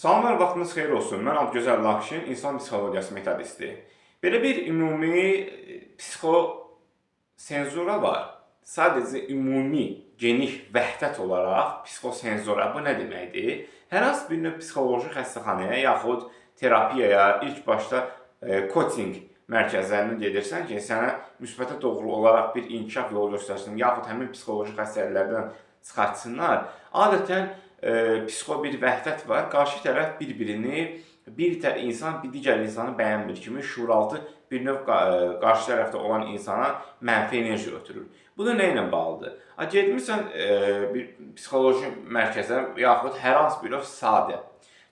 Salamlar, vaxtınız xeyir olsun. Mən Abdügözəl Lakşin, insan psixologiyası metodisti. Belə bir ümumi psixosenzura var. Sadəcə ümumi, geniş, vəhdət olaraq psixosenzura bu nə deməkdir? Hər hansı bir növ psixoloji xəstəxanaya yaxud terapiyaya, ilk başda coaching mərkəzlərinə gedirsən ki, sənə müsbətə doğru olaraq bir inkişaf yolu göstərsin, yaxud həmin psixoloji xəstəliklərdən çıxartsınlar. Adətən psixo bir vəhdət var. Qarşı tərəf insan bir digər insanı bəyənmir kimi şuuraltı bir növ qarşı tərəfdə olan insana mənfi enerji ötürür. Bu da nə ilə bağlıdır? Getmirsən bir psixoloji mərkəzə yaxud hər hansı bir növ sadə.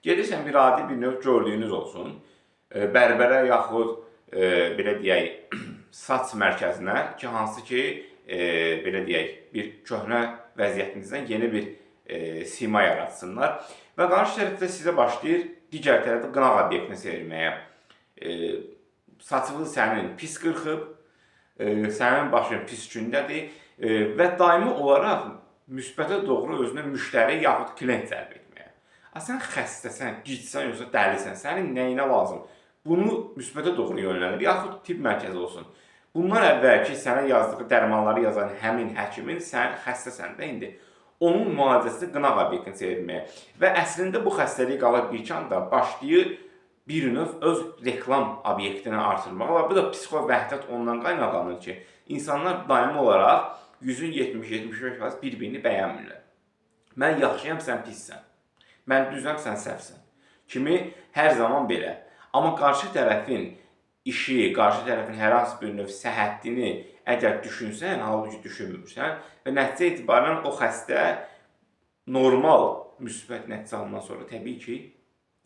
Gedirsən bir adi bir növ gördüyünüz olsun. Bərbərə yaxud belə deyək saç mərkəzinə ki, hansı ki belə deyək bir köhnə vəziyyətinizdən yeni bir sima yaratsınlar və qarşı tərəfdə sizə başlayır digər tərəfdə qınaq obyektini sevməyə. Saçınız sənin pis qırxıb, sənin başın pis gündədir və daimi olaraq müsbətə doğru özünə müştəri yaxud klient cəlb etməyə. Sən xəstəsən, gicsən, yoxsa dəlisən, sənin nəyinə lazım? Bunu müsbətə doğru yönləndir, yaxud tibb mərkəzi olsun. Bundan əvvəlki sənə yazdığı dərmanları yazan həmin həkimin sən xəstəsən də indi. Onun müalicəsi qınaq obyektini çevirməyə və əslində bu xəstəlik qalır bir kanda başlayır bir növ öz reklam obyektini artırmağa və bu da psixo vəhdət ondan qaynaqlanır ki, insanlar daimi olaraq 70-75% bir-birini bəyənmirlər. Mən yaxşıyam, sən pissən. Mən düzəm, sən səhvsən. Kimi hər zaman belə. Amma qarşı tərəfin işi, qarşı tərəfin hər hansı bir növ səhhətini əgər düşünsən, halbuki düşünmürsən və nəticə etibarən o xəstə normal müsbət nəticə alandan sonra təbii ki,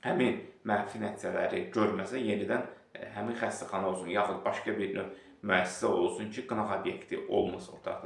həmin mənfi nəticələri görməsə yenidən həmin xəstəxana olsun, yaxud başqa bir növ müəssisə olsun ki, qınaq obyekti olmasın ortaqda.